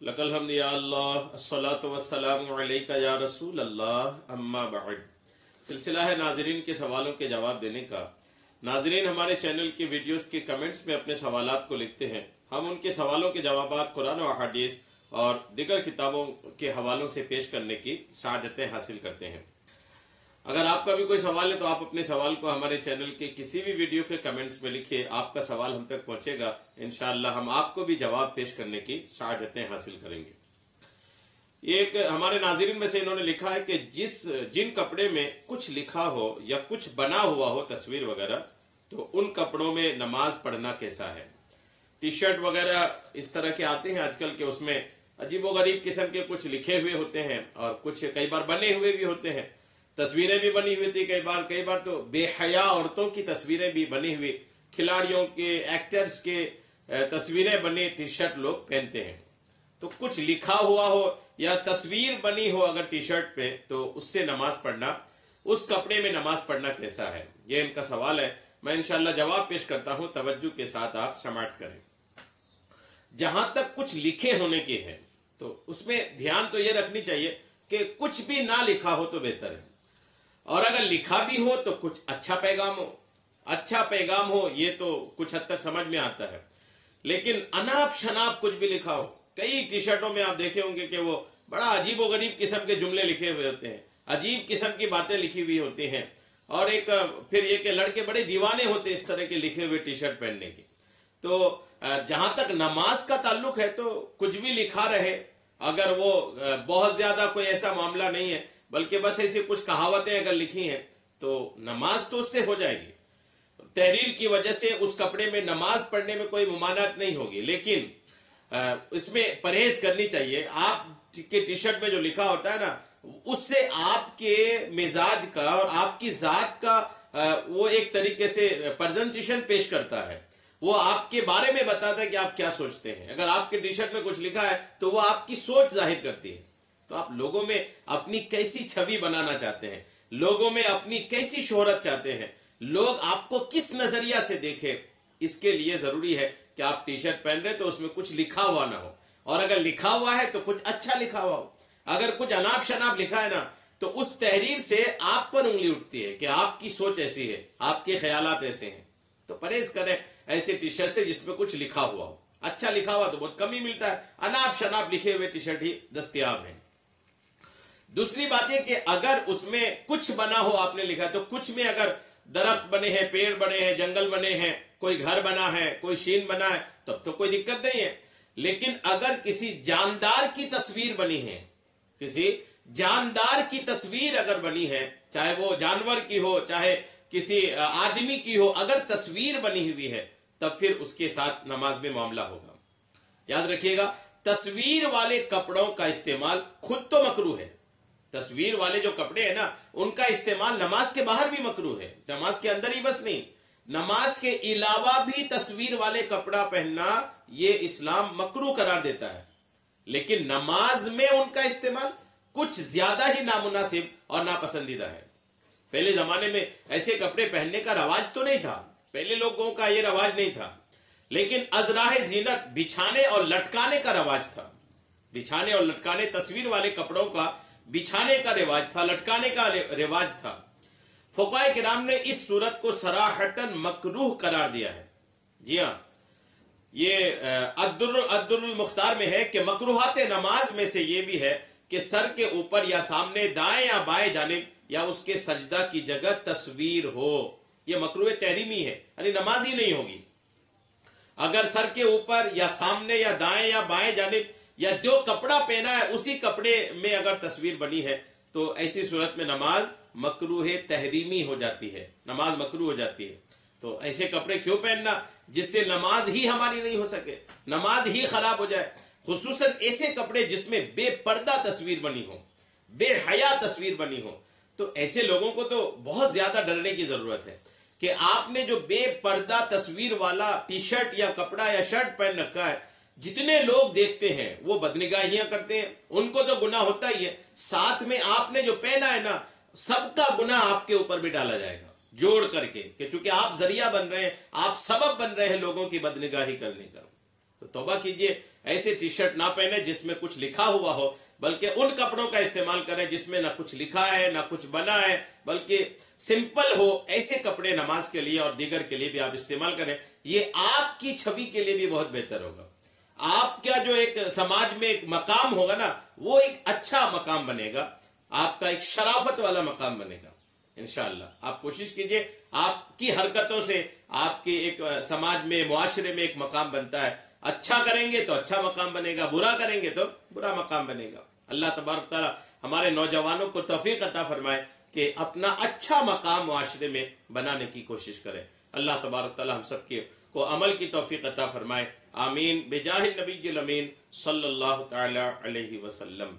लकल हम्द या अल्लाह अस्सलातु वस्सलामु अलैका या रसूल अल्लाह अम्मा बाद। सिलसिला है नाजरीन के सवालों के जवाब देने का। नाजरीन हमारे चैनल के वीडियोस के कमेंट्स में अपने सवालात को लिखते हैं। हम उनके सवालों के जवाबात कुरान और हदीस और दीगर किताबों के हवालों से पेश करने की सआदतें हासिल करते हैं। अगर आपका भी कोई सवाल है तो आप अपने सवाल को हमारे चैनल के किसी भी वीडियो के कमेंट्स में लिखिए। आपका सवाल हम तक पहुंचेगा, इंशाअल्लाह हम आपको भी जवाब पेश करने की सआदतें हासिल करेंगे। ये एक हमारे नाज़रीन में से इन्होंने लिखा है कि जिन कपड़े में कुछ लिखा हो या कुछ बना हुआ हो तस्वीर वगैरह, तो उन कपड़ों में नमाज पढ़ना कैसा है। टी शर्ट वगैरह इस तरह के आते हैं आजकल के, उसमें अजीबोगरीब किस्म के कुछ लिखे हुए होते हैं और कुछ कई बार बने हुए भी होते हैं। तस्वीरें भी बनी हुई थी, कई बार तो बेहया औरतों की तस्वीरें भी बनी हुई, खिलाड़ियों के, एक्टर्स के तस्वीरें बनी टी शर्ट लोग पहनते हैं। तो कुछ लिखा हुआ हो या तस्वीर बनी हो अगर टी शर्ट पे, तो उससे नमाज पढ़ना, उस कपड़े में नमाज पढ़ना कैसा है, ये इनका सवाल है। मैं इंशाअल्लाह जवाब पेश करता हूं, तवज्जो के साथ आप समाअत करें। जहां तक कुछ लिखे होने के हैं तो उसमें ध्यान तो ये रखनी चाहिए कि कुछ भी ना लिखा हो तो बेहतर है, और अगर लिखा भी हो तो कुछ अच्छा पैगाम हो ये तो कुछ हद तक समझ में आता है। लेकिन अनाप शनाप कुछ भी लिखा हो, कई टी शर्टों में आप देखे होंगे कि वो बड़ा अजीबोगरीब किस्म के जुमले लिखे हुए होते हैं, अजीब किस्म की बातें लिखी हुई होती हैं, और एक फिर ये कि लड़के बड़े दीवाने होते हैं इस तरह के लिखे हुए टी शर्ट पहनने की। तो जहां तक नमाज का ताल्लुक है तो कुछ भी लिखा रहे, अगर वो बहुत ज्यादा कोई ऐसा मामला नहीं है, बल्कि बस ऐसी कुछ कहावतें अगर लिखी हैं तो नमाज तो उससे हो जाएगी। तहरीर की वजह से उस कपड़े में नमाज पढ़ने में कोई मुमानत नहीं होगी, लेकिन इसमें परहेज करनी चाहिए। आपके टी शर्ट में जो लिखा होता है ना, उससे आपके मिजाज का और आपकी जात का वो एक तरीके से प्रेजेंटेशन पेश करता है, वो आपके बारे में बताता है कि आप क्या सोचते हैं। अगर आपके टी शर्ट में कुछ लिखा है तो वो आपकी सोच जाहिर करती है। तो आप लोगों में अपनी कैसी छवि बनाना चाहते हैं, लोगों में अपनी कैसी शोहरत चाहते हैं, लोग आपको किस नजरिया से देखें, इसके लिए जरूरी है कि आप टी शर्ट पहन रहे तो उसमें कुछ लिखा हुआ ना हो, और अगर लिखा हुआ है तो कुछ अच्छा लिखा हुआ हो। अगर कुछ अनाप शनाप लिखा है ना, तो उस तहरीर से आप पर उंगली उठती है कि आपकी सोच ऐसी है, आपके ख्यालात ऐसे हैं। तो परहेज करें ऐसे टी शर्ट से जिसमें कुछ लिखा हुआ हो। अच्छा लिखा हुआ तो बहुत कम ही मिलता है, अनाप शनाप लिखे हुए टी शर्ट ही दस्तयाब है। दूसरी बात यह कि अगर उसमें कुछ बना हो, आपने लिखा, तो कुछ में अगर दरख्त बने हैं, पेड़ बने हैं, जंगल बने हैं, कोई घर बना है, कोई शीन बना है, तब तो कोई दिक्कत नहीं है। लेकिन अगर किसी जानदार की तस्वीर बनी है, किसी जानदार की तस्वीर अगर बनी है, चाहे वो जानवर की हो चाहे किसी आदमी की हो, अगर तस्वीर बनी हुई है तब फिर उसके साथ नमाज में मामला होगा। याद रखिएगा, तस्वीर वाले कपड़ों का इस्तेमाल खुद तो मकरूह है। तस्वीर वाले जो कपड़े हैं ना, उनका इस्तेमाल नमाज के बाहर भी मकरूह है, नमाज के अंदर ही बस नहीं, नमाज के अलावा भी तस्वीर वाले कपड़ा पहनना ये इस्लाम मकरूह करार देता है। लेकिन नमाज में उनका इस्तेमाल कुछ ज्यादा ही नामुनासिब और नापसंदीदा है। पहले जमाने में ऐसे कपड़े पहनने का रवाज तो नहीं था, पहले लोगों का ये रवाज नहीं था, लेकिन अजराह जीनत बिछाने और लटकाने का रवाज था। बिछाने और लटकाने, तस्वीर वाले कपड़ों का बिछाने का रिवाज था, लटकाने का रिवाज था। फुक़हा किराम ने इस सूरत को सराहतन मकरूह करार दिया है। जी हाँ, ये अद्दुर्रुल मुख्तार में है कि मकरूहात नमाज में से ये भी है कि सर के ऊपर या सामने, दाएं या बाएं जानिब या उसके सजदा की जगह तस्वीर हो। यह मकरूह तहरीमी है, यानी नमाज ही नहीं होगी। अगर सर के ऊपर या सामने या दाएं या बाएं जानिब या जो कपड़ा पहना है उसी कपड़े में अगर तस्वीर बनी है तो ऐसी सूरत में नमाज मकरूह तहरीमी हो जाती है, नमाज मकरूह हो जाती है। तो ऐसे कपड़े क्यों पहनना जिससे नमाज ही हमारी नहीं हो सके, नमाज ही खराब हो जाए। खुसूसन ऐसे कपड़े जिसमें बेपर्दा तस्वीर बनी हो, बेहया तस्वीर बनी हो, तो ऐसे लोगों को तो बहुत ज्यादा डरने की जरूरत है कि आपने जो बेपर्दा तस्वीर वाला टी शर्ट या कपड़ा या शर्ट पहन रखा है, जितने लोग देखते हैं वो बदनिगाहियां करते हैं, उनको तो गुनाह होता ही है, साथ में आपने जो पहना है ना, सबका गुनाह आपके ऊपर भी डाला जाएगा जोड़ करके, कि चूंकि आप जरिया बन रहे हैं, आप सबब बन रहे हैं लोगों की बदनिगाही करने का। तो तौबा कीजिए, ایسے ٹی شرٹ نہ پہنے جس میں کچھ لکھا ہوا ہو، بلکہ ان کپڑوں کا استعمال کریں جس میں نہ کچھ لکھا ہے نہ کچھ بنا ہے، بلکہ سمپل ہو۔ ایسے کپڑے نماز کے لیے اور دیگر کے لیے بھی آپ استعمال کریں، یہ آپ کی چھوی کے لیے بھی بہت بہتر ہوگا۔ آپ کا جو ایک سماج میں ایک مقام ہوگا نا، وہ ایک اچھا مقام بنے گا، آپ کا ایک شرافت والا مقام بنے گا انشاءاللہ۔ آپ کوشش کیجئے، آپ کی حرکتوں سے آپ کے ایک سماج میں، معاشرے میں ایک مقام بنتا ہے۔ اچھا کریں گے تو اچھا مقام بنے گا، برا کریں گے تو برا مقام بنے گا۔ اللہ تبارک تعالی ہمارے نوجوانوں کو توفیق عطا فرمائے کہ اپنا اچھا مقام معاشرے میں بنانے کی کوشش کریں۔ اللہ تبارک تعالی ہم سب کو عمل کی توفیق عطا فرمائے، آمین، بجاہ النبی الامین صلی اللہ تعالی علیہ وسلم۔